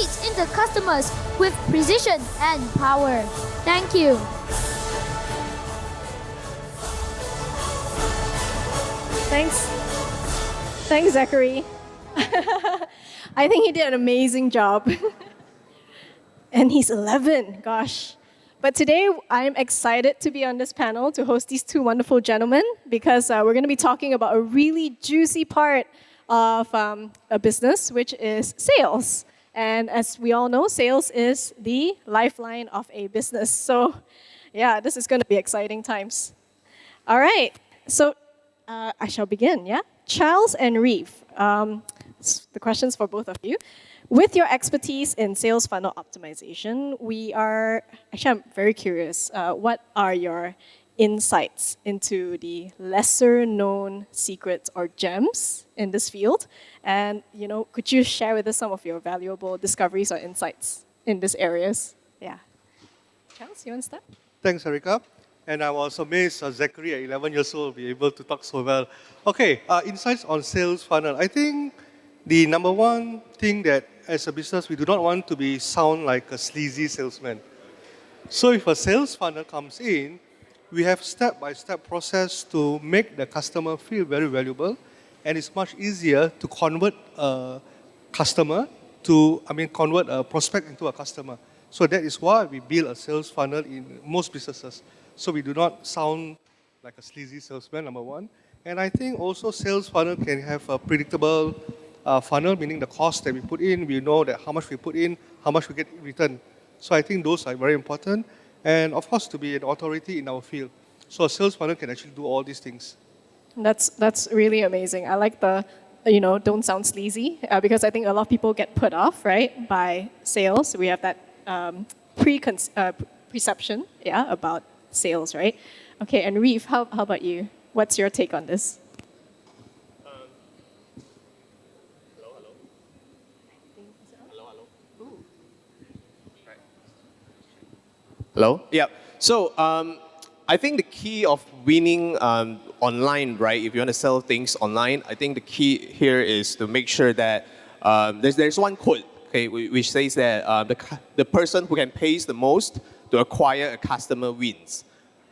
needs into customers with precision and power. Thank you. Thanks. Thanks, Zachary. I think he did an amazing job. And he's 11, gosh. But today, I'm excited to be on this panel to host these two wonderful gentlemen because we're going to be talking about a really juicy part of a business, which is sales. And as we all know, sales is the lifeline of a business. So, yeah, this is going to be exciting times. All right, so I shall begin, yeah? Charles and Reeve, the questions for both of you. With your expertise in sales funnel optimization, I'm very curious, what are your insights into the lesser known secrets or gems in this field? And, could you share with us some of your valuable discoveries or insights in these areas? Yeah. Charles, you want to start? Thanks, Erika. And I was amazed Zachary at 11 years old be able to talk so well. Okay, insights on sales funnel. I think the number one thing that as a business, we do not want to sound like a sleazy salesman. So if a sales funnel comes in, we have step-by-step process to make the customer feel very valuable, and it's much easier to convert a convert a prospect into a customer. So that is why we build a sales funnel in most businesses. So we do not sound like a sleazy salesman, number one. And I think also sales funnel can have a predictable funnel, meaning the cost that we put in, we know that how much we put in, how much we get in return. So I think those are very important. And of course, to be an authority in our field. So a sales funnel can actually do all these things. That's really amazing. I like the, don't sound sleazy, because I think a lot of people get put off, right, by sales. We have that perception, about sales, right? Okay, and Reeve, how about you? What's your take on this? Hello? Yeah. So I think the key of winning online, right, if you want to sell things online, I think the key here is to make sure that there's one quote, okay, which says that the person who can pay the most to acquire a customer wins,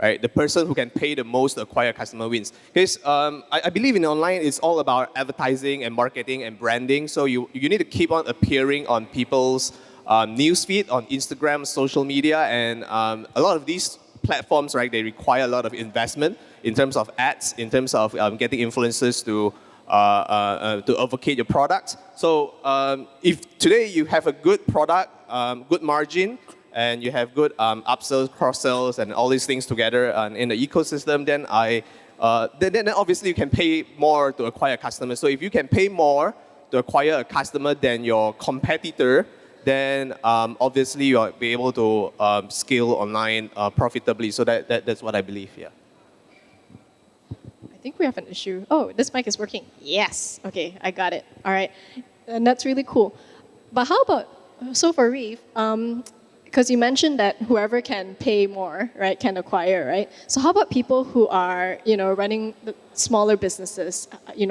right? The person who can pay the most to acquire a customer wins. Because I believe in online, it's all about advertising and marketing and branding. So you need to keep on appearing on people's newsfeed, on Instagram, social media, and a lot of these platforms, right, they require a lot of investment in terms of ads, in terms of getting influencers to advocate your product. So if today you have a good product, good margin, and you have good upsells, cross-sells, and all these things together in the ecosystem, then then obviously you can pay more to acquire customers. So if you can pay more to acquire a customer than your competitor, then obviously you'll be able to scale online profitably. So that's what I believe, yeah. I think we have an issue. Oh, this mic is working. Yes. Okay, I got it. All right. And that's really cool. But how about, so for Reeve, because you mentioned that whoever can pay more, right, can acquire, right? So how about people who are, running the smaller businesses?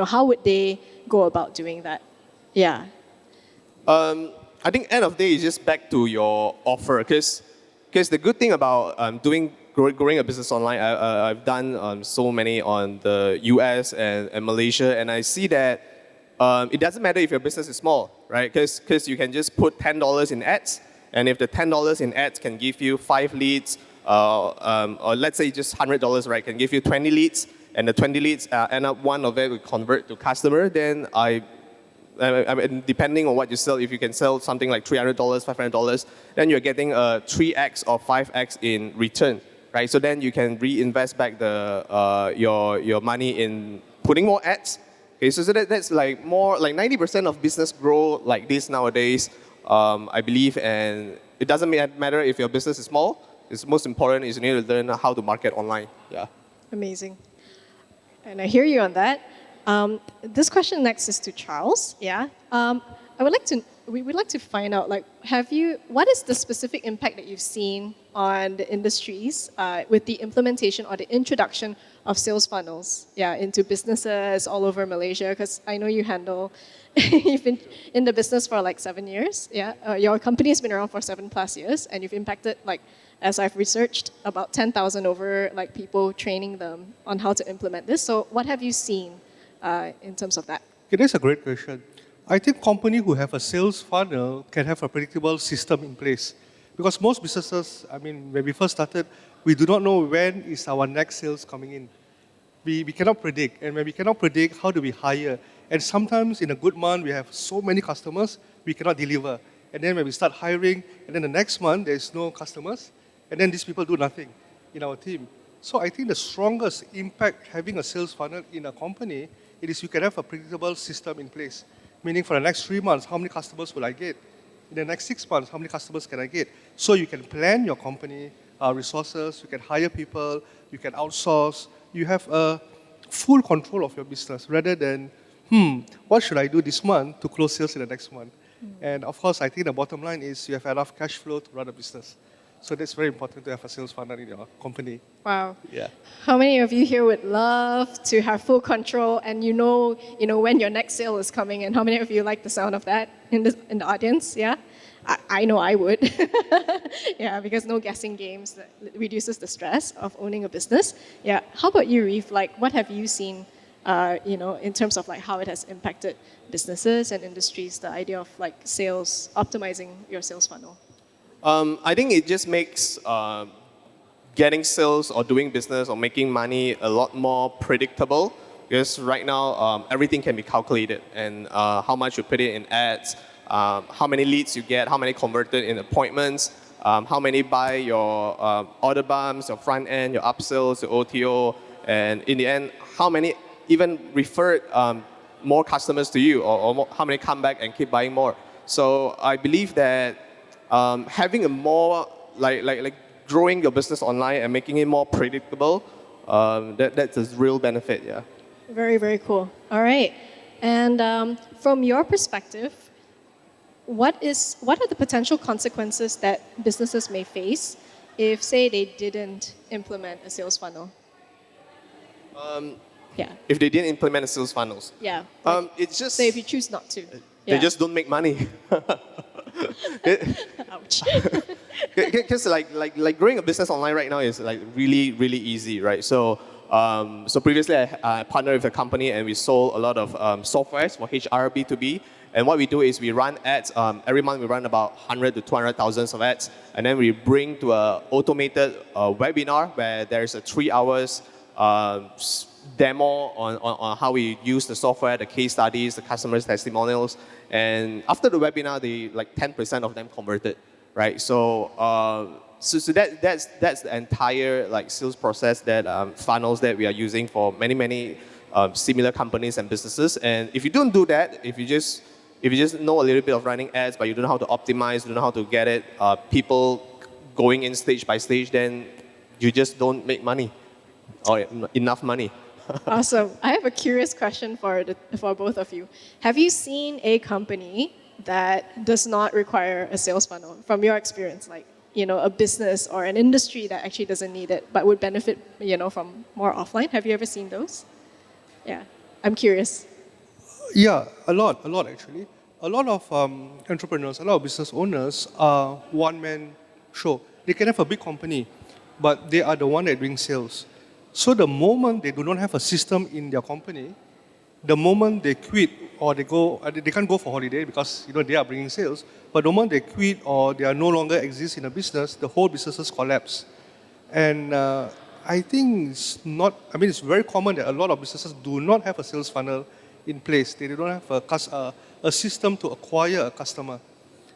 How would they go about doing that? Yeah. I think end of the day is just back to your offer, because the good thing about growing a business online, I've done so many on the US and Malaysia, and I see that it doesn't matter if your business is small, right? Because you can just put $10 in ads, and if the $10 in ads can give you 5 leads, or let's say just $100, right, can give you 20 leads, and the 20 leads end up one of it will convert to customer, then I mean, depending on what you sell, if you can sell something like $300, $500, then you're getting a 3x or 5x in return, right? So then you can reinvest back your money in putting more ads. Okay, so that's like more like 90% of business grow like this nowadays, I believe, and it doesn't matter if your business is small. It's most important is you need to learn how to market online. Yeah. Amazing. And I hear you on that. This question next is to Charles. Yeah. I would like to we would like to find out, like, what is the specific impact that you've seen on the industries with the implementation or the introduction of sales funnels, into businesses all over Malaysia? Because I know you've been in the business for like 7 years, your company has been around for 7+ years, and you've impacted, like, as I've researched, about 10,000 over like people, training them on how to implement this. So what have you seen in terms of that? Okay, that's a great question. I think companies who have a sales funnel can have a predictable system in place. Because most businesses, I mean, when we first started, we do not know when is our next sales coming in. We cannot predict. And when we cannot predict, how do we hire? And sometimes in a good month, we have so many customers, we cannot deliver. And then when we start hiring, and then the next month, there's no customers, and then these people do nothing in our team. So I think the strongest impact having a sales funnel in a company, it is you can have a predictable system in place. Meaning for the next 3 months, how many customers will I get? In the next 6 months, how many customers can I get? So you can plan your company resources, you can hire people, you can outsource. You have a full control of your business rather than, what should I do this month to close sales in the next month? And of course, I think the bottom line is you have enough cash flow to run a business. So that's very important to have a sales funnel in your company. Wow. Yeah. How many of you here would love to have full control and you know when your next sale is coming? And how many of you like the sound of that in the audience? Yeah, I know I would. Yeah, because no guessing games, that reduces the stress of owning a business. Yeah. How about you, Reef? Like, what have you seen? In terms of like how it has impacted businesses and industries, the idea of like sales, optimizing your sales funnel. I think it just makes getting sales or doing business or making money a lot more predictable, because right now everything can be calculated, and how much you put it in ads, how many leads you get, how many converted in appointments, how many buy your order bumps, your front end, your upsells, your OTO, and in the end, how many even refer more customers to you, or how many come back and keep buying more. So I believe that having a more like growing your business online and making it more predictable, that's a real benefit. Yeah. Very, very cool. All right. And from your perspective, what are the potential consequences that businesses may face if, say, they didn't implement a sales funnel? If they didn't implement the sales funnels. Yeah. It's just say if you choose not to. They just don't make money. Ouch. Because like growing a business online right now is like really, really easy, right? So previously I partnered with a company and we sold a lot of softwares for HR B2B. And what we do is we run ads. Every month we run about 100 to 200,000 of ads. And then we bring to an automated webinar where there's a 3 hours demo on how we use the software, the case studies, the customers' testimonials. And after the webinar, like 10% of them converted, right? So that's the entire like sales process that funnels that we are using for many similar companies and businesses. And if you don't do that, if you just know a little bit of running ads, but you don't know how to optimize, you don't know how to get it, people going in stage by stage, then you just don't make money or enough money. Awesome. I have a curious question for both of you. Have you seen a company that does not require a sales funnel from your experience, like a business or an industry that actually doesn't need it but would benefit from more offline? Have you ever seen those? Yeah, I'm curious. Yeah, a lot actually. A lot of entrepreneurs, a lot of business owners are one-man show. They can have a big company, but they are the one that brings sales. So the moment they do not have a system in their company, the moment they quit or they can't go for holiday because they are bringing sales, but the moment they quit or they are no longer exist in a business, the whole businesses collapse. And I think it's very common that a lot of businesses do not have a sales funnel in place. They don't have a system to acquire a customer.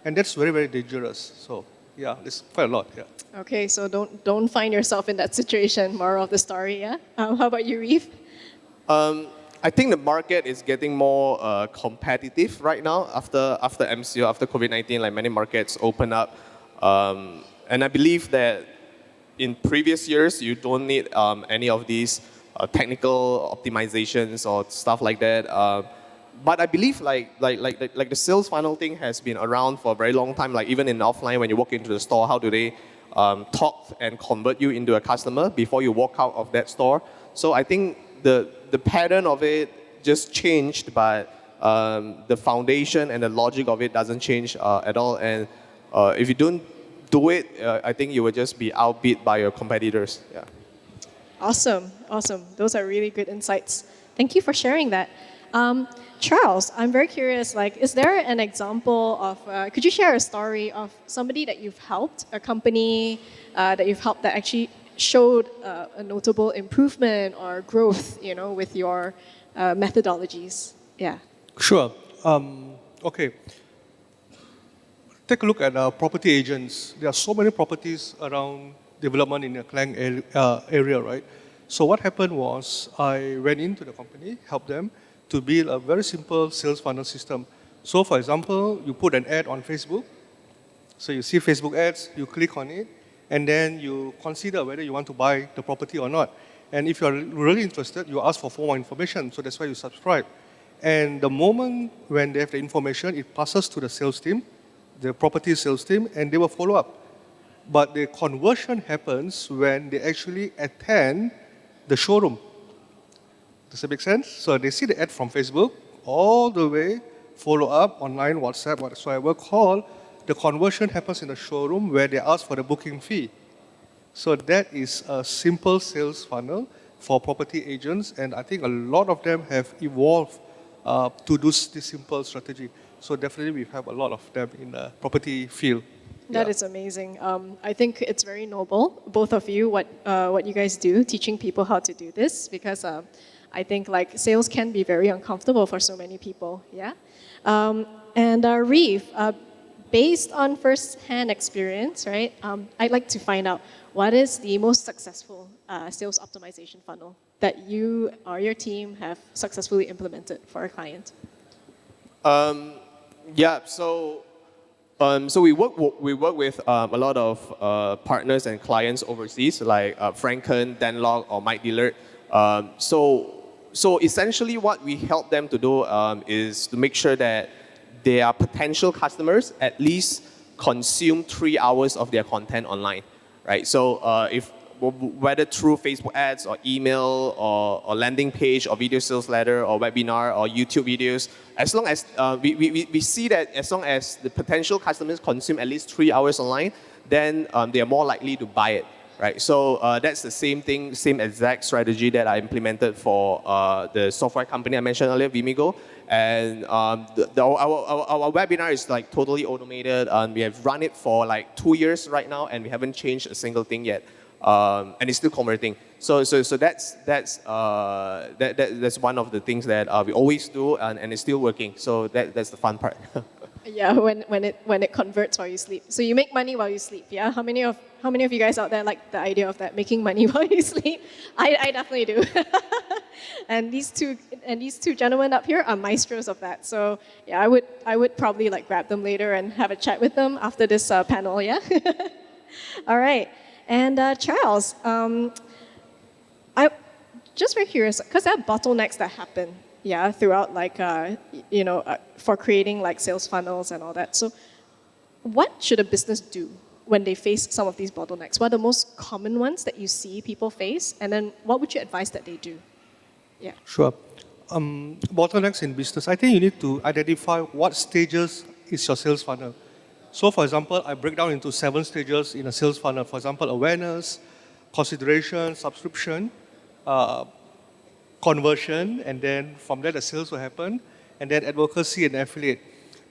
And that's very, very dangerous. So yeah, there's quite a lot, yeah. Okay, so don't find yourself in that situation. Moral of the story, yeah? How about you, Reef? I think the market is getting more competitive right now after MCO, after COVID-19, like many markets open up. And I believe that in previous years, you don't need any of these technical optimizations or stuff like that. but I believe like the sales funnel thing has been around for a very long time. Like even in offline, when you walk into the store, how do they talk and convert you into a customer before you walk out of that store? So I think the pattern of it just changed, but the foundation and the logic of it doesn't change at all. And if you don't do it, I think you will just be outbeat by your competitors. Yeah. Awesome, awesome. Those are really good insights. Thank you for sharing that. Charles, I'm very curious, like, is there an example of, could you share a story of somebody that you've helped, a company that you've helped that actually showed a notable improvement or growth, you know, with your methodologies? Yeah. Sure. Okay. Take a look at property agents. There are so many properties around development in the Klang area, right? So what happened was I went into the company, helped them to build a very simple sales funnel system. So for example, you put an ad on Facebook. So you see Facebook ads, you click on it, and then you consider whether you want to buy the property or not. And if you're really interested, you ask for more information. So that's why you subscribe. And the moment when they have the information, it passes to the sales team, the property sales team, and they will follow up. But the conversion happens when they actually attend the showroom. Does that make sense? So they see the ad from Facebook, all the way, follow up, online, WhatsApp, whatsoever, call. The conversion happens in the showroom where they ask for the booking fee. So that is a simple sales funnel for property agents, and I think a lot of them have evolved to do this simple strategy. So definitely we have a lot of them in the property field. That is amazing. I think it's very noble, both of you, what you guys do, teaching people how to do this, because I think like sales can be very uncomfortable for so many people. Yeah, and Reeve, based on first-hand experience, right? I'd like to find out what is the most successful sales optimization funnel that you or your team have successfully implemented for a client. Yeah. So we work with a lot of partners and clients overseas, like Franken, Danlog, or Mike Dillard. So essentially, what we help them to do is to make sure that their potential customers at least consume 3 hours of their content online, right? So if whether through Facebook ads or email or landing page or video sales letter or webinar or YouTube videos, as long as we see that as long as the potential customers consume at least 3 hours online, then they are more likely to buy it, right? So that's the same thing, same exact strategy that I implemented for the software company I mentioned earlier, Vimigo. And our webinar is like totally automated, and we have run it for like 2 years right now, and we haven't changed a single thing yet. And it's still converting. So that's one of the things that we always do, and it's still working. So that's the fun part. Yeah, when it converts while you sleep. So you make money while you sleep. Yeah, how many of you guys out there like the idea of that, making money while you sleep? I definitely do. And these two gentlemen up here are maestros of that. So yeah, I would probably like grab them later and have a chat with them after this panel. Yeah. All right. And Charles, I'm just very curious, because there are bottlenecks that happen, yeah, throughout like, for creating like sales funnels and all that. So what should a business do when they face some of these bottlenecks? What are the most common ones that you see people face? And then what would you advise that they do? Yeah. Sure. Bottlenecks in business, I think you need to identify what stages is your sales funnel. So for example, I break down into 7 stages in a sales funnel. For example, awareness, consideration, subscription, conversion, and then from there the sales will happen, and then advocacy and affiliate.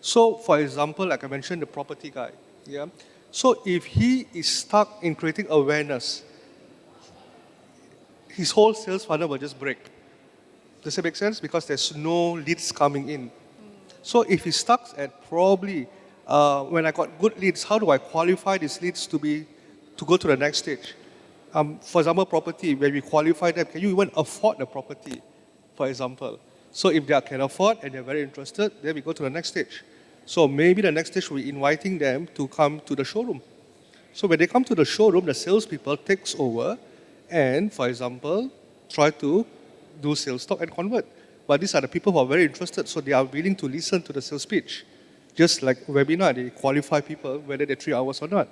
So for example, like I mentioned, the property guy, yeah. So if he is stuck in creating awareness, his whole sales funnel will just break. Does that make sense? Because there's no leads coming in. So if he's stuck at probably when I got good leads, how do I qualify these leads to go to the next stage? For example, property, when we qualify them, can you even afford the property, for example? So if they can afford and they're very interested, then we go to the next stage. So maybe the next stage will be inviting them to come to the showroom. So when they come to the showroom, the salespeople takes over and, for example, try to do sales talk and convert. but these are the people who are very interested, so they are willing to listen to the sales pitch. Just like webinar, they qualify people whether they're 3 hours or not.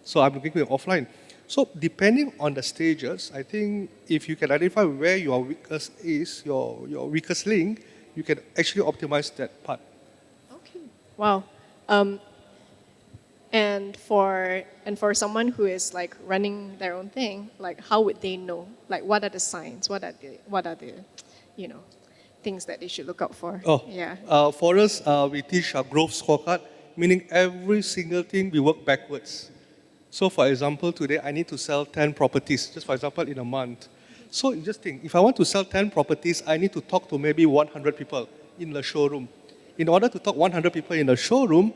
So I'm looking at offline. So depending on the stages, I think if you can identify where your weakest is, your weakest link, you can actually optimize that part. Okay. Wow. And for someone who is like running their own thing, like how would they know? Like what are the signs? What are the things that they should look out for? Yeah. For us, we teach a growth scorecard, meaning every single thing we work backwards. So for example, today I need to sell 10 properties, just for example, in a month. So you just think, if I want to sell 10 properties, I need to talk to maybe 100 people in the showroom. In order to talk 100 people in the showroom,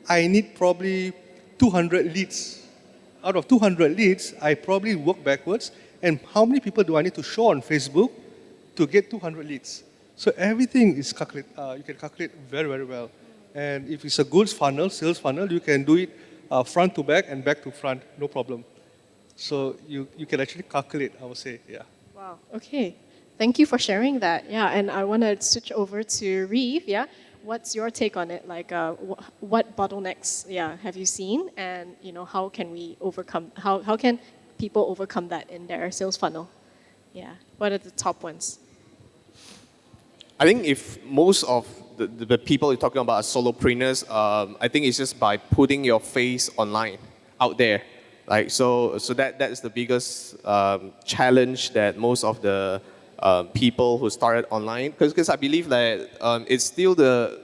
I need probably 200 leads. Out of 200 leads, I probably work backwards. And how many people do I need to show on Facebook to get 200 leads? So everything is calculated. You can calculate very, very well. And if it's a goods funnel, sales funnel, you can do it front to back and back to front, no problem. So you can actually calculate, I would say, yeah. Wow. Okay. Thank you for sharing that. Yeah, and I want to switch over to Reeve. Yeah, what's your take on it? Like, what bottlenecks, have you seen, and how can we overcome? How can people overcome that in their sales funnel? Yeah. What are the top ones? I think if most of the people you're talking about are solopreneurs, I think it's just by putting your face online, out there. Like so that's the biggest challenge that most of the people who started online, because I believe that it's still the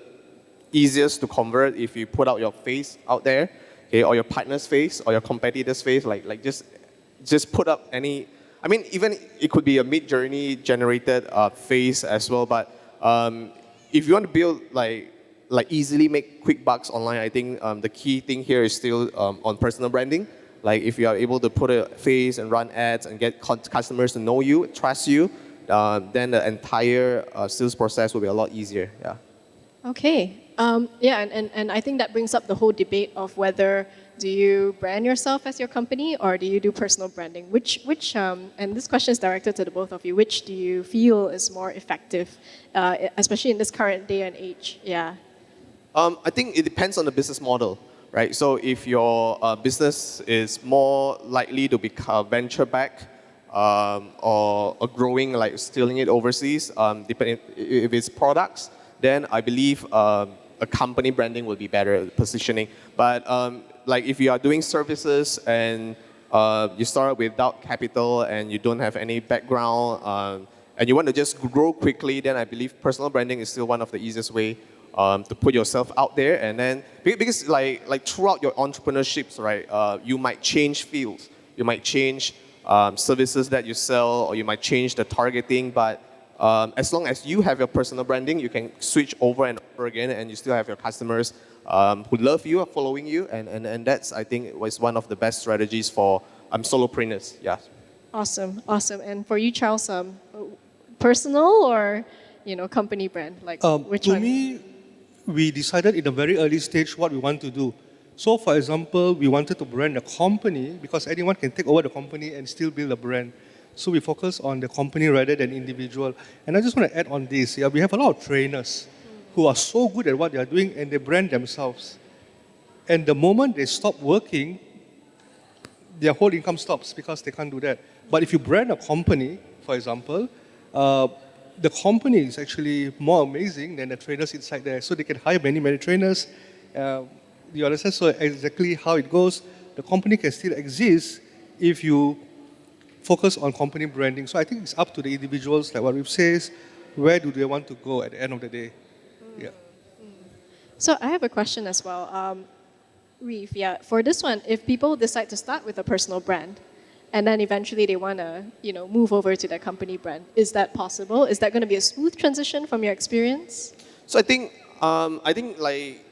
easiest to convert if you put out your face out there, okay, or your partner's face or your competitor's face, like just put up any. I mean, even it could be a mid-journey generated face as well, but if you want to build like easily make quick bucks online, I think the key thing here is still on personal branding. Like if you are able to put a face and run ads and get customers to know you, trust you, then the entire sales process will be a lot easier. Yeah. Okay. And I think that brings up the whole debate of whether do you brand yourself as your company or do you do personal branding? Which and this question is directed to the both of you. Which do you feel is more effective, especially in this current day and age? Yeah. I think it depends on the business model, right? So if your business is more likely to become venture-backed or growing, like stealing it overseas, depending if it's products, then I believe a company branding will be better positioning. But like if you are doing services and you start without capital and you don't have any background and you want to just grow quickly, then I believe personal branding is still one of the easiest way to put yourself out there. And then because like throughout your entrepreneurships, right, you might change fields, you might change services that you sell, or you might change the targeting, but as long as you have your personal branding, you can switch over and over again, and you still have your customers who love you, are following you, and that's, I think, was one of the best strategies for solopreneurs. Yeah. Awesome. And for you, Charles, personal or company brand, like which to one? me, we decided in a very early stage what we want to do. So, for example, we wanted to brand a company because anyone can take over the company and still build a brand. So we focus on the company rather than individual. And I just want to add on this. Yeah, we have a lot of trainers who are so good at what they are doing and they brand themselves. And the moment they stop working, their whole income stops because they can't do that. But if you brand a company, for example, the company is actually more amazing than the trainers inside there. So they can hire many, many trainers. You understand? So exactly how it goes, the company can still exist if you focus on company branding. So I think it's up to the individuals, like what Reeve says, where do they want to go at the end of the day? Yeah. So I have a question as well. Reeve, for this one, if people decide to start with a personal brand, and then eventually they want to, move over to their company brand, is that possible? Is that going to be a smooth transition from your experience? So I think like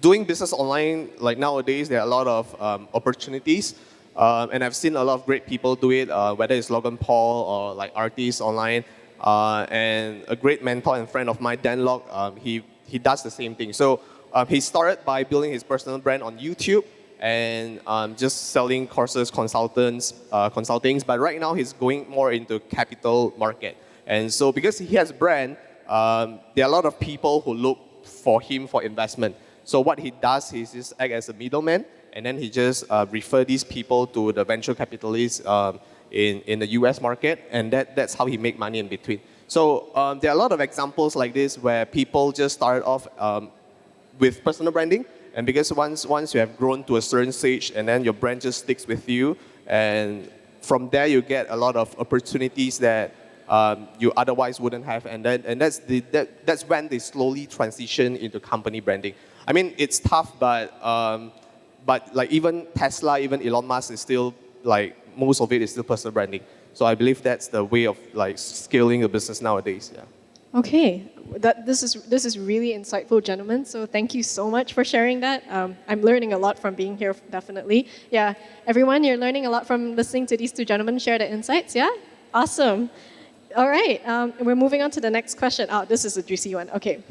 doing business online, like nowadays, there are a lot of opportunities. And I've seen a lot of great people do it, whether it's Logan Paul or like artists online. And a great mentor and friend of mine, Dan Lok, he does the same thing. So he started by building his personal brand on YouTube and just selling courses, consultings. But right now he's going more into capital market. And so because he has a brand, there are a lot of people who look for him for investment. So what he does is just act as a middleman, and then he just refer these people to the venture capitalists in the US market, and that's how he make money in between. So there are a lot of examples like this where people just started off with personal branding, and because once you have grown to a certain stage, and then your brand just sticks with you, and from there you get a lot of opportunities that you otherwise wouldn't have, and that's when they slowly transition into company branding. I mean, it's tough, but like even Tesla, even Elon Musk is still like most of it is still personal branding. So I believe that's the way of like scaling a business nowadays. Yeah. Okay, this is really insightful, gentlemen. So thank you so much for sharing that. I'm learning a lot from being here, definitely. Yeah, everyone, you're learning a lot from listening to these two gentlemen share their insights. Yeah, awesome. All right, we're moving on to the next question. Oh, this is a juicy one. Okay.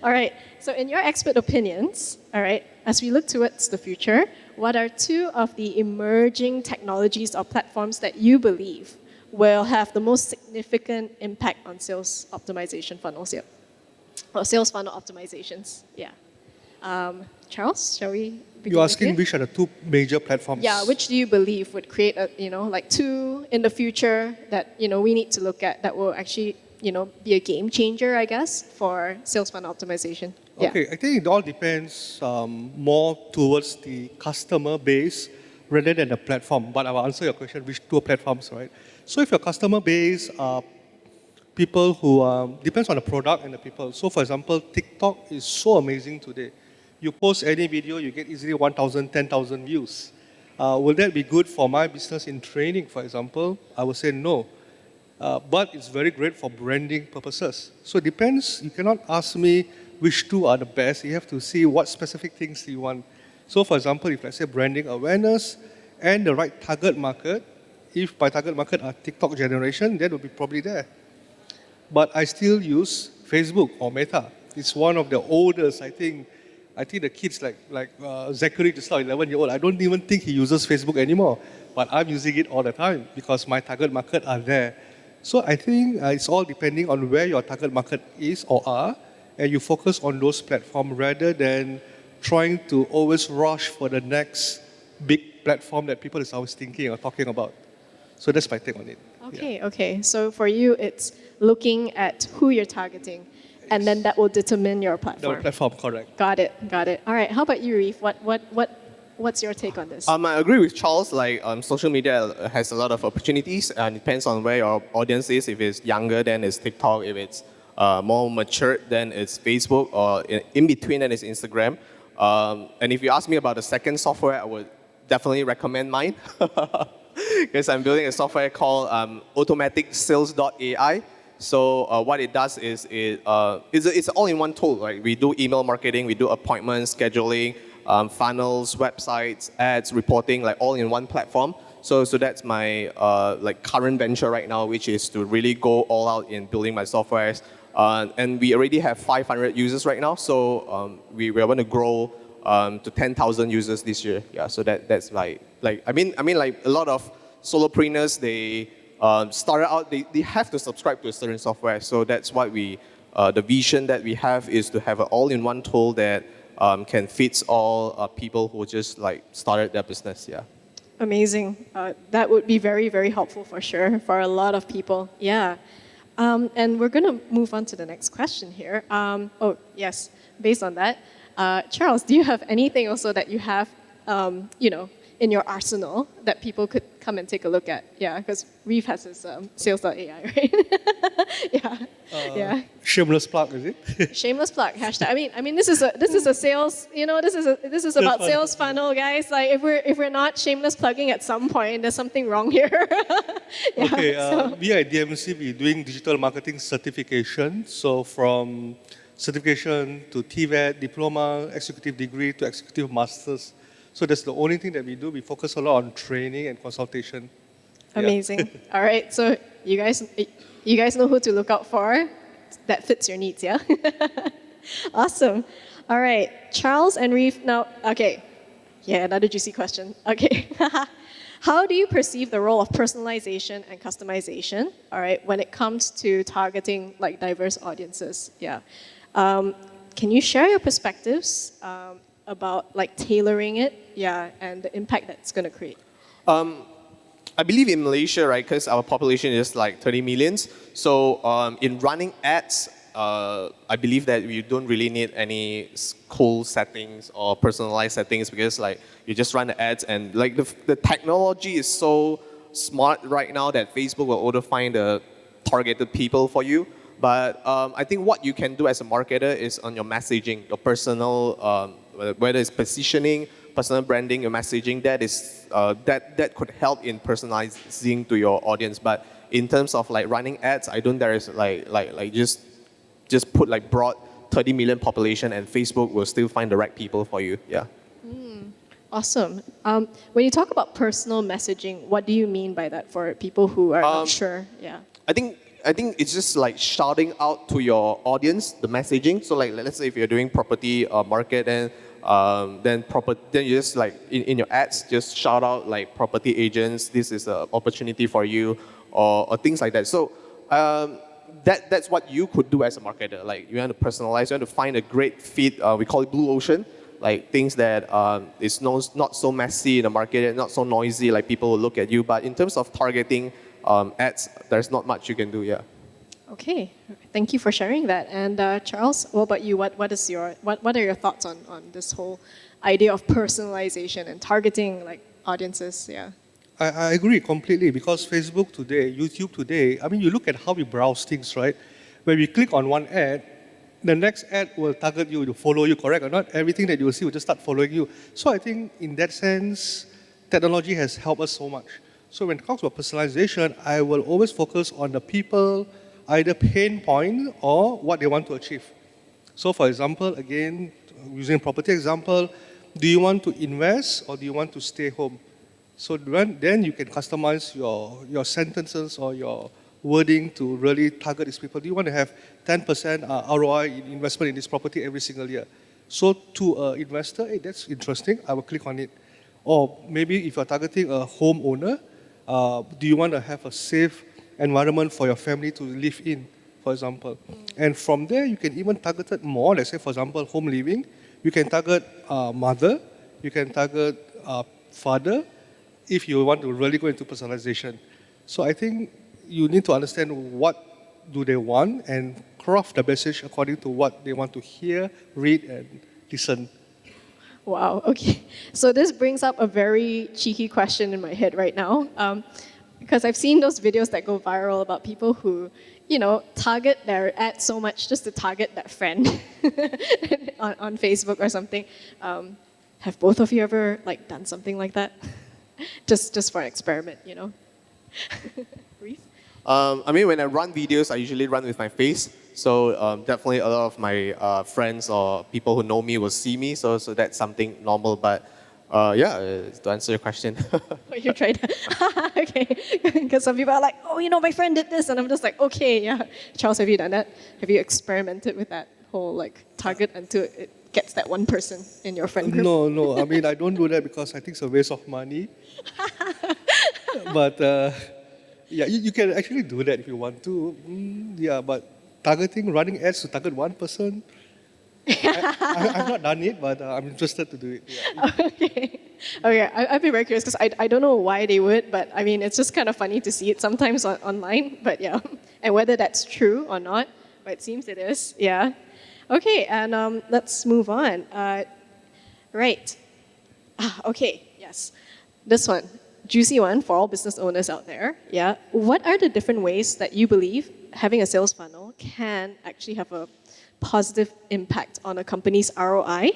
All right. So, in your expert opinions, all right, as we look towards the future, what are two of the emerging technologies or platforms that you believe will have the most significant impact on sales optimization funnels here? Or sales funnel optimizations? Yeah. Charles, shall we begin? You're asking which are the two major platforms? Yeah, which do you believe would create like two in the future that, we need to look at that will actually, be a game changer, I guess, for sales funnel optimization? Yeah. Okay, I think it all depends more towards the customer base rather than the platform. But I will answer your question, which two platforms, right? So if your customer base are people who, depends on the product and the people. So for example, TikTok is so amazing today. You post any video, you get easily 1,000, 10,000 views. Will that be good for my business in training, for example? I would say no. But it's very great for branding purposes. So it depends. You cannot ask me which two are the best. You have to see what specific things you want. So for example, if let's say branding awareness and the right target market, if my target market are TikTok generation, that will be probably there. But I still use Facebook or Meta. It's one of the oldest, I think the kids like Zachary, just now 11-year-old, I don't even think he uses Facebook anymore. But I'm using it all the time because my target market are there. So I think it's all depending on where your target market is or are, and you focus on those platforms rather than trying to always rush for the next big platform that people is always thinking or talking about. So that's my take on it. Okay. So for you, it's looking at who you're targeting, and then that will determine your platform. The platform, correct. Got it. All right. How about you, Reef? What's your take on this? I agree with Charles. Like social media has a lot of opportunities, and it depends on where your audience is. If it's younger, then it's TikTok. If it's more mature, then it's Facebook, or in between, then it's Instagram. And if you ask me about the second software, I would definitely recommend mine. Because I'm building a software called AutomaticSales.ai. So what it does is it's an all-in-one tool. Right? We do email marketing, we do appointments, scheduling, funnels, websites, ads, reporting, like all in one platform. So that's my current venture right now, which is to really go all out in building my softwares. And we already have 500 users right now. So we are going to grow to 10,000 users this year. Yeah. So that's like I mean like a lot of solopreneurs, they started out, they have to subscribe to a certain software. So that's what the vision that we have is to have an all-in-one tool that can fit all people who just like started their business. Yeah. Amazing. That would be very, very helpful for sure for a lot of people. Yeah. And we're going to move on to the next question here. Oh, yes. Based on that, Charles, do you have anything also that you have, in your arsenal that people could come and take a look at? Yeah, because Reef has his sales.ai, right? Yeah. Shameless plug, is it? Shameless plug. Hashtag. I mean, this is a sales. This is about sales funnel, guys. Like, if we're not shameless plugging at some point, there's something wrong here. Yeah, okay. We at DMC, we're doing digital marketing certification. So from certification to TVET, diploma, executive degree to executive masters. So that's the only thing that we do. We focus a lot on training and consultation. Amazing. Yeah. All right. So you guys know who to look out for. That fits your needs, yeah? Awesome. All right. Charles and Reef, now, okay. Yeah, another juicy question. Okay. How do you perceive the role of personalization and customization, all right, when it comes to targeting like diverse audiences? Yeah. Can you share your perspectives about like tailoring it, yeah, and the impact that's going to create? I believe in Malaysia, right, because our population is like 30 millions. So in running ads, I believe that you don't really need any cool settings or personalized settings because like you just run the ads and like the technology is so smart right now that Facebook will auto find the targeted people for you. But I think what you can do as a marketer is on your messaging, your personal, whether it's positioning, personal branding, your messaging, that could help in personalizing to your audience. But in terms of like running ads, I don't there is like just put like broad 30 million population and Facebook will still find the right people for you. Yeah. Awesome. When you talk about personal messaging, what do you mean by that for people who are not sure? Yeah. I think it's just like shouting out to your audience the messaging. So like let's say if you're doing property market and then you just like in your ads just shout out like property agents. This is an opportunity for you, or things like that. So that's what you could do as a marketer. Like you want to personalize, you want to find a great fit. We call it blue ocean. Like things that is not so messy in the market, not so noisy. Like people will look at you. But in terms of targeting ads, there's not much you can do. Yeah. Okay, thank you for sharing that. And Charles, what about you? What are your thoughts on this whole idea of personalization and targeting like audiences? Yeah. I agree completely because Facebook today, YouTube today, I mean, you look at how we browse things, right? When we click on one ad, the next ad will target you to follow you, correct or not? Everything that you will see will just start following you. So I think in that sense, technology has helped us so much. So when it comes to personalization, I will always focus on the people, either pain point or what they want to achieve. So for example, again, using property example, do you want to invest or do you want to stay home? So then you can customize your sentences or your wording to really target these people. Do you want to have 10% ROI in investment in this property every single year? So to an investor, hey, that's interesting, I will click on it. Or maybe if you're targeting a homeowner, do you want to have a safe environment for your family to live in, for example? And from there, you can even target it more. Let's say, for example, home living. You can target mother, you can target father, if you want to really go into personalization. So I think you need to understand what do they want and craft the message according to what they want to hear, read, and listen. Wow, okay. So this brings up a very cheeky question in my head right now. Because I've seen those videos that go viral about people who, you know, target their ads so much just to target that friend on Facebook or something. Have both of you ever like done something like that? just for an experiment, you know? Reese? I mean, when I run videos, I usually run with my face. So definitely a lot of my friends or people who know me will see me. So that's something normal. But to answer your question. Oh, you tried that? Okay. Because some people are like, oh, you know, my friend did this. And I'm just like, okay, yeah. Charles, have you done that? Have you experimented with that whole like target until it gets that one person in your friend group? No. I mean, I don't do that because I think it's a waste of money. But yeah, you can actually do that if you want to. Yeah, but running ads to target one person, I've not done it, but I'm interested to do it. Yeah. Okay, I'd be very curious because I don't know why they would, but I mean, it's just kind of funny to see it sometimes online, but yeah. And whether that's true or not, but it seems it is, yeah. Okay, and let's move on. Right. Okay, yes. This one, juicy one for all business owners out there, yeah. What are the different ways that you believe having a sales funnel can actually have a positive impact on a company's ROI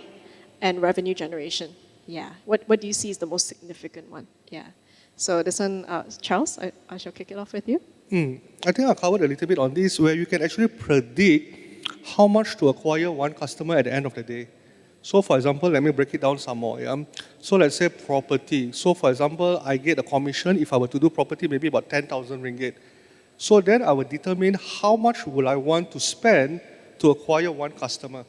and revenue generation? Yeah. What do you see is the most significant one? Yeah. So this one, Charles, I shall kick it off with you. I think I covered a little bit on this, where you can actually predict how much to acquire one customer at the end of the day. So for example, let me break it down some more. Yeah? So let's say property. So for example, I get a commission if I were to do property, maybe about 10,000 ringgit. So then I would determine how much will I want to spend to acquire one customer.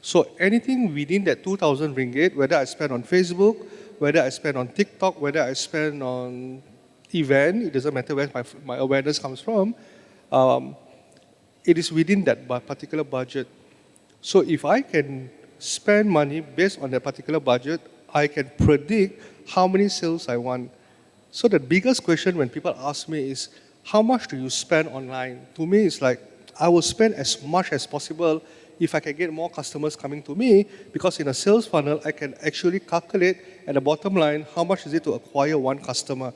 So anything within that 2,000 ringgit, whether I spend on Facebook, whether I spend on TikTok, whether I spend on event, it doesn't matter where my awareness comes from, it is within that particular budget. So if I can spend money based on that particular budget, I can predict how many sales I want. So the biggest question when people ask me is, how much do you spend online? To me, it's like, I will spend as much as possible if I can get more customers coming to me, because in a sales funnel, I can actually calculate at the bottom line, how much is it to acquire one customer.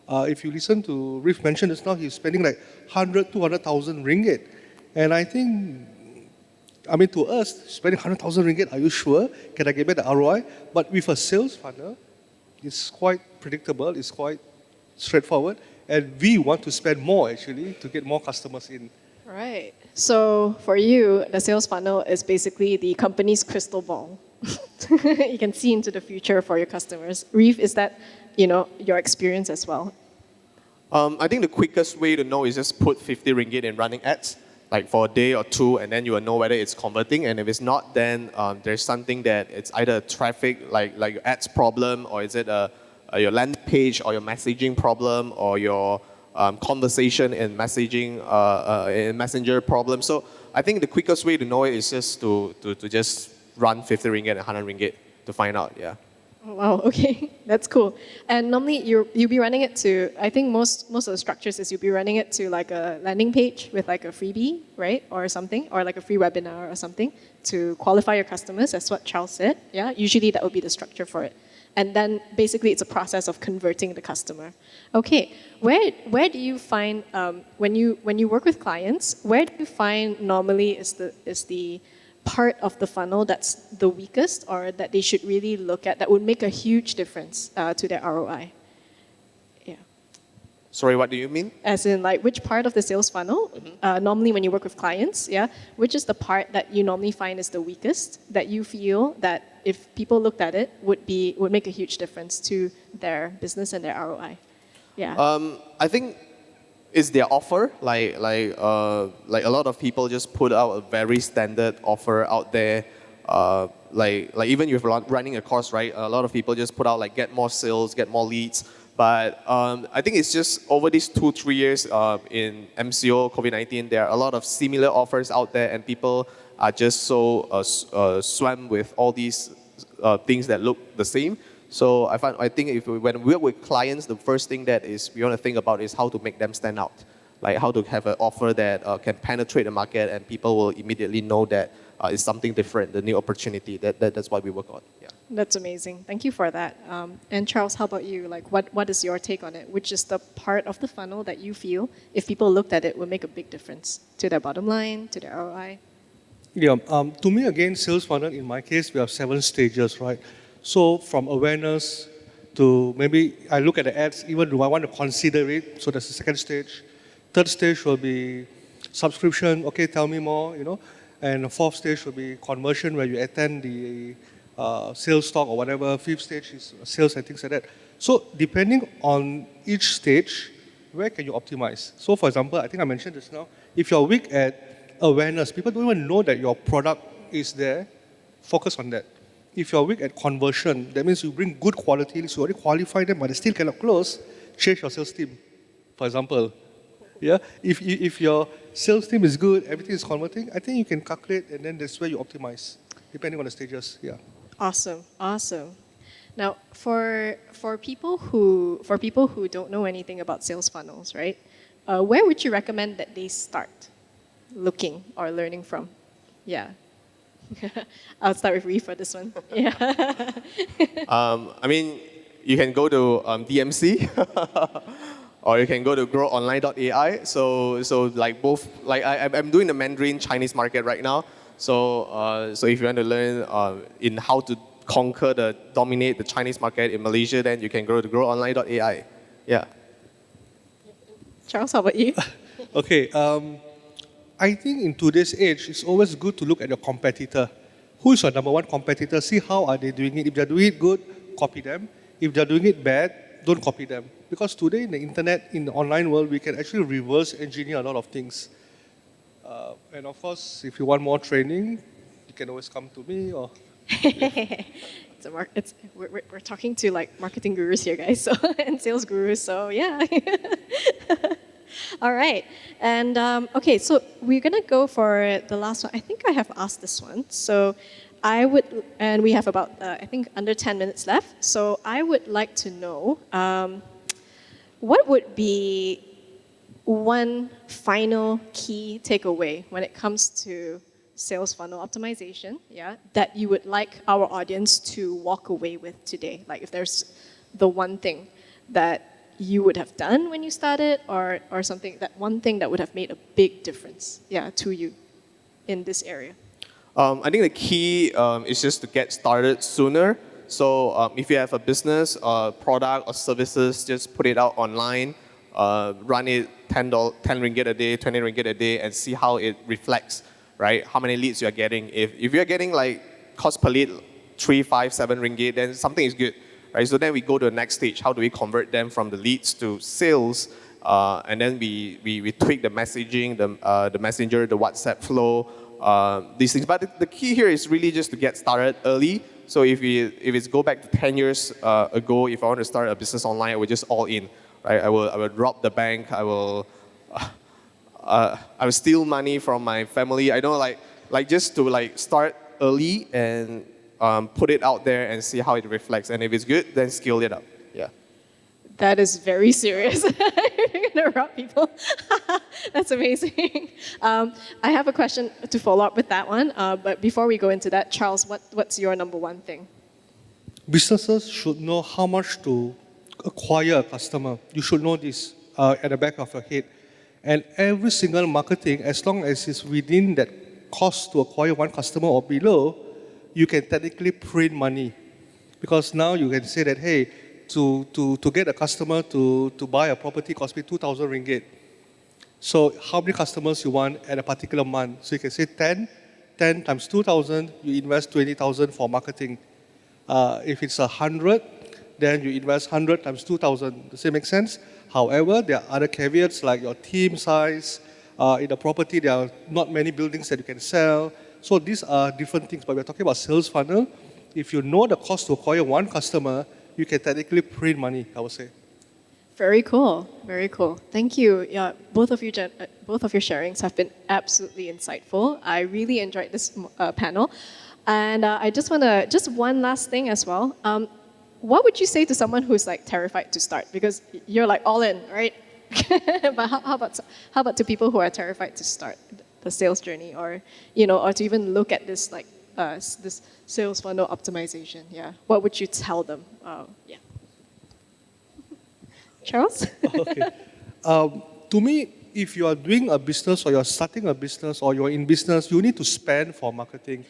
If you listen to Riff mention just now, he's spending like 100, 200,000 ringgit. And I think, to us, spending 100,000 ringgit, are you sure? Can I get back the ROI? But with a sales funnel, it's quite predictable, it's quite straightforward, and we want to spend more actually to get more customers in. Right. So for you, the sales funnel is basically the company's crystal ball. You can see into the future for your customers. Reef, is that your experience as well? I think the quickest way to know is just put 50 ringgit in running ads, like for a day or two, and then you will know whether it's converting. And if it's not, then there's something that it's either a traffic, like your ads problem, or is it your landing page, or your messaging problem, or your conversation in messaging in Messenger problem. So I think the quickest way to know it is just to just run 50 ringgit and 100 ringgit to find out. Yeah. Oh, wow, okay, that's cool. And normally you'll be running it to, I think most of the structures is you'll be running it to like a landing page with like a freebie, right? Or something, or like a free webinar or something to qualify your customers, that's what Charles said. Yeah, usually that would be the structure for it. And then basically it's a process of converting the customer. Okay, where do you find, when you work with clients, where do you find normally is the part of the funnel that's the weakest, or that they should really look at, that would make a huge difference to their ROI? Yeah. Sorry, what do you mean? As in, like, which part of the sales funnel, normally when you work with clients, yeah, which is the part that you normally find is the weakest, that you feel that if people looked at it, would make a huge difference to their business and their ROI? Yeah. I think it's their offer. Like a lot of people just put out a very standard offer out there. Like even if you're running a course, right? A lot of people just put out like get more sales, get more leads. But I think it's just over these 2-3 years in MCO, COVID-19, there are a lot of similar offers out there, and people are just so swamped with all these things that look the same. So I think when we work with clients, the first thing that we want to think about is how to make them stand out, like how to have an offer that can penetrate the market, and people will immediately know that it's something different, the new opportunity. That's what we work on. Yeah. That's amazing. Thank you for that. And Charles, how about you? Like, what is your take on it? Which is the part of the funnel that you feel, if people looked at it, would make a big difference to their bottom line, to their ROI? Yeah, to me again, sales funnel, in my case, we have 7 stages, right? So from awareness to maybe I look at the ads, even do I want to consider it? So that's the second stage. Third stage will be subscription, okay, tell me more, And the fourth stage will be conversion, where you attend the sales talk or whatever. Fifth stage is sales and things like that. So depending on each stage, where can you optimize? So for example, I think I mentioned this now, if you're weak at awareness, people don't even know that your product is there, focus on that. If you're weak at conversion, that means you bring good quality leads, you already qualify them, but they still cannot close, change your sales team, for example. Yeah, if your sales team is good, everything is converting, I think you can calculate, and then that's where you optimize, depending on the stages. Yeah. Awesome. Now, for people who don't know anything about sales funnels, right? Where would you recommend that they start looking or learning from? Yeah. I'll start with Reef for this one. Yeah. You can go to DMC. Or you can go to growonline.ai. So like both, like I'm doing the Mandarin Chinese market right now. So if you want to learn in how to dominate the Chinese market in Malaysia, then you can go to growonline.ai. Yeah. Charles, how about you? Okay. I think in today's age, it's always good to look at your competitor. Who is your number one competitor? See how are they doing it. If they're doing it good, copy them. If they're doing it bad, don't copy them. Because today in the internet, in the online world, we can actually reverse engineer a lot of things. And of course, if you want more training, you can always come to me or... we're talking to like marketing gurus here, guys, so and sales gurus. So yeah. All right, and okay, so we're gonna go for the last one. I think I have asked this one, so I would, and we have about I think under 10 minutes left. So I would like to know what would be one final key takeaway when it comes to sales funnel optimization, yeah, that you would like our audience to walk away with today? Like if there's the one thing that you would have done when you started, or something, that one thing that would have made a big difference, yeah, to you in this area. I think the key is just to get started sooner. So if you have a business, product or services, just put it out online, run it 10 ringgit a day, 20 ringgit a day, and see how it reflects, right? How many leads you are getting. If you're getting like cost per lead 3, 5, 7 ringgit, then something is good, right? So then we go to the next stage. How do we convert them from the leads to sales? And then we tweak the messaging, the messenger, the WhatsApp flow, these things. But the key here is really just to get started early. So if it's go back to 10 years ago, if I want to start a business online, I would just all in, right? I will rob the bank. I will steal money from my family. I don't like just to like start early and put it out there and see how it reflects. And if it's good, then scale it up. Yeah. That is very serious. You're gonna rob people. That's amazing. I have a question to follow up with that one. But before we go into that, Charles, what's your number one thing? Businesses should know how much to acquire a customer. You should know this at the back of your head. And every single marketing, as long as it's within that cost to acquire one customer or below, you can technically print money. Because now you can say that, hey, to get a customer to buy a property cost me 2,000 ringgit. So how many customers you want at a particular month? So you can say 10 times 2,000, you invest 20,000 for marketing. If it's 100, then you invest 100 times 2,000. Does it make sense? However, there are other caveats like your team size. In the property, there are not many buildings that you can sell. So these are different things, but we're talking about sales funnel. If you know the cost to acquire one customer, you can technically print money, I would say. Very cool. Very cool. Thank you. Yeah, both of your sharings have been absolutely insightful. I really enjoyed this panel. And I just want to, just one last thing as well. What would you say to someone who's like terrified to start? Because you're like all in, right? But how about to people who are terrified to start the sales journey, or or to even look at this like this sales funnel optimization? Yeah, what would you tell them? Yeah, Charles. Okay. To me, if you are doing a business or you're starting a business or you're in business, you need to spend for marketing.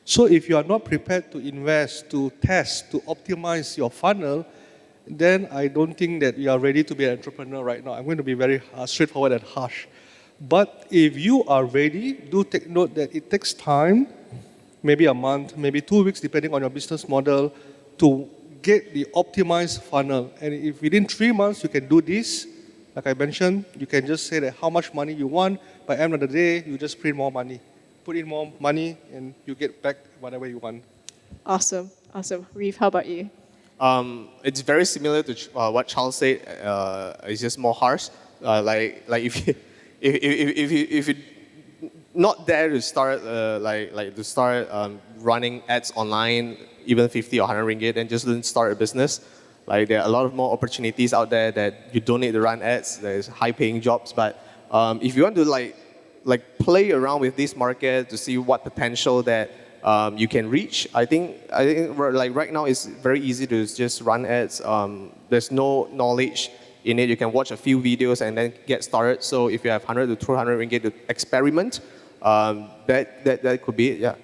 So if you are not prepared to invest, to test, to optimize your funnel, then I don't think that you are ready to be an entrepreneur right now. I'm going to be very straightforward and harsh. But if you are ready, do take note that it takes time, maybe a month, maybe 2 weeks, depending on your business model, to get the optimized funnel. And if within 3 months you can do this, like I mentioned, you can just say that how much money you want. By the end of the day, you just print more money. Put in more money, and you get back whatever you want. Awesome, awesome. Reeve, how about you? It's very similar to what Charles said. It's just more harsh. Like if you not there to start running ads online, even 50 or 100 ringgit, then just don't start a business. Like there are a lot of more opportunities out there that you don't need to run ads. There's high-paying jobs, but if you want to like play around with this market to see what potential that you can reach, I think like right now it's very easy to just run ads. There's no knowledge in it. You can watch a few videos and then get started. So if you have 100 to 200 ringgit to experiment, that could be it. Yeah.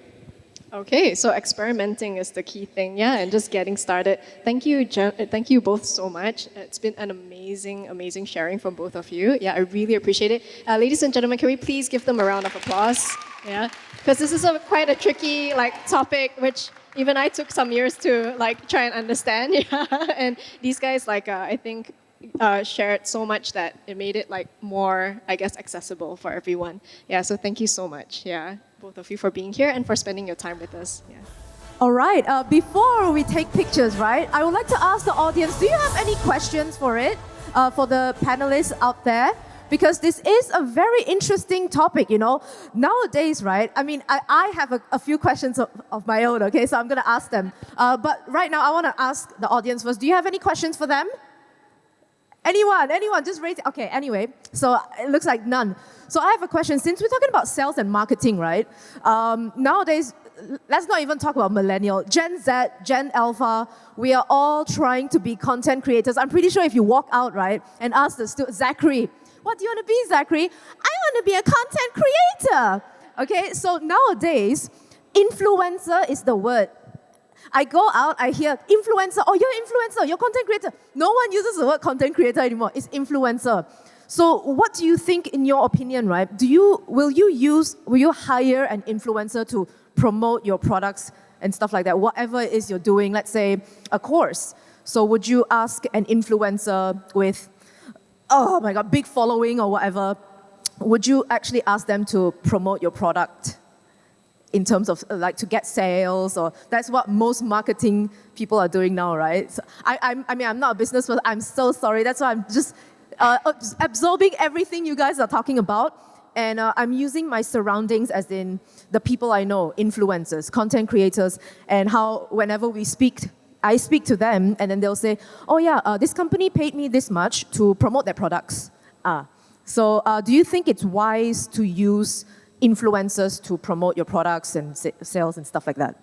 Okay, so experimenting is the key thing, yeah, and just getting started. Thank you both so much. It's been an amazing sharing from both of you. Yeah, I really appreciate it. Ladies and gentlemen, can we please give them a round of applause? Yeah, because this is quite a tricky topic, which even I took some years to try and understand. Yeah, and these guys I think shared so much that it made it more, I guess, accessible for everyone. Yeah, so thank you so much. Yeah, both of you for being here and for spending your time with us. Yeah. All right, before we take pictures, right, I would like to ask the audience, do you have any questions for it, for the panelists out there? Because this is a very interesting topic, you know. Nowadays, right, I mean, I have a few questions of my own, okay, so I'm going to ask them. But right now, I want to ask the audience first, do you have any questions for them? Anyone, just raise it. Okay, anyway, so it looks like none. So I have a question. Since we're talking about sales and marketing, right? Nowadays, let's not even talk about millennial. Gen Z, Gen Alpha, we are all trying to be content creators. I'm pretty sure if you walk out, right, and ask the student, Zachary, what do you want to be, Zachary? I want to be a content creator. Okay, so nowadays, influencer is the word. I go out, I hear influencer, oh, you're influencer, you're content creator. No one uses the word content creator anymore, it's influencer. So what do you think, in your opinion, right? Will you hire an influencer to promote your products and stuff like that, whatever it is you're doing, let's say a course. So would you ask an influencer with, oh my God, big following or whatever, would you actually ask them to promote your product in terms of like to get sales? Or that's what most marketing people are doing now, right? So I mean, I'm not a business person, I'm so sorry. That's why I'm just absorbing everything you guys are talking about. And I'm using my surroundings as in the people I know, influencers, content creators, and how whenever we speak, I speak to them and then they'll say, oh yeah, this company paid me this much to promote their products. So do you think it's wise to use influencers to promote your products and sales and stuff like that?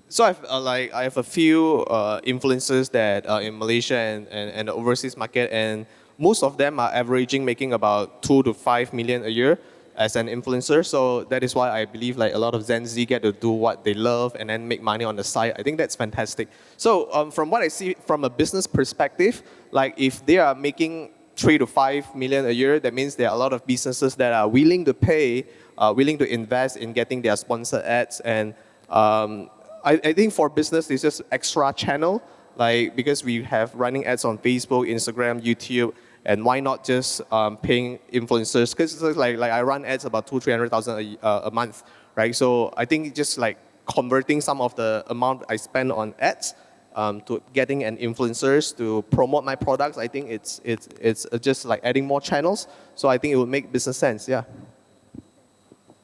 So I have a few influencers that are in Malaysia and the overseas market, and most of them are averaging making about 2 to 5 million a year as an influencer. So that is why I believe like a lot of Gen Z get to do what they love and then make money on the side. I think that's fantastic. So from what I see from a business perspective, like if they are making 3 to 5 million a year, that means there are a lot of businesses that are willing to pay, willing to invest in getting their sponsored ads. And I think for business, it's just extra channel, like because we have running ads on Facebook, Instagram, YouTube, and why not just paying influencers? Because like I run ads about 200,000-300,000 a month, right? So I think just like converting some of the amount I spend on ads to getting an influencers to promote my products, I think it's just like adding more channels. So I think it would make business sense, yeah.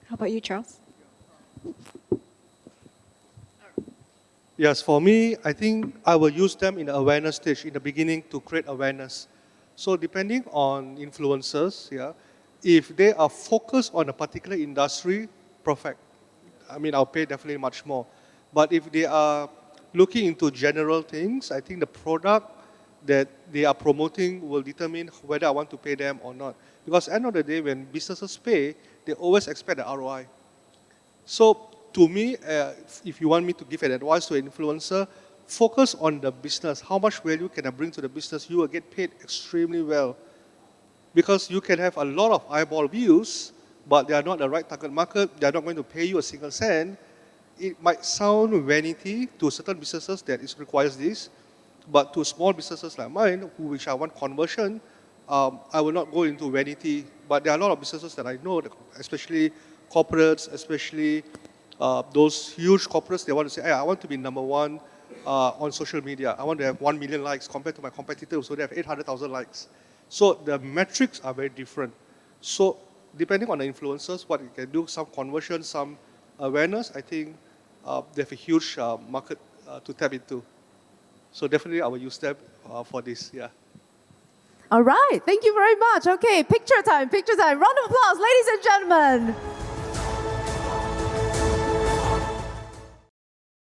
How about you, Charles? Yes, for me, I think I will use them in the awareness stage in the beginning to create awareness. So depending on influencers, yeah, if they are focused on a particular industry, perfect. I mean, I'll pay definitely much more. But if they are looking into general things, I think the product that they are promoting will determine whether I want to pay them or not. Because at the end of the day, when businesses pay, they always expect the ROI. So to me, if you want me to give an advice to an influencer, focus on the business. How much value can I bring to the business? You will get paid extremely well. Because you can have a lot of eyeball views, but they are not the right target market. They are not going to pay you a single cent. It might sound vanity to certain businesses that it requires this, but to small businesses like mine, which I want conversion, I will not go into vanity. But there are a lot of businesses that I know, especially corporates, especially those huge corporates, they want to say, hey, I want to be number one on social media. I want to have 1 million likes compared to my competitors, so they have 800,000 likes. So the metrics are very different. So depending on the influencers, what you can do, some conversion, some awareness, I think they have a huge market to tap into. So definitely I will use them for this, yeah. All right, thank you very much. Okay, picture time. Round of applause, ladies and gentlemen.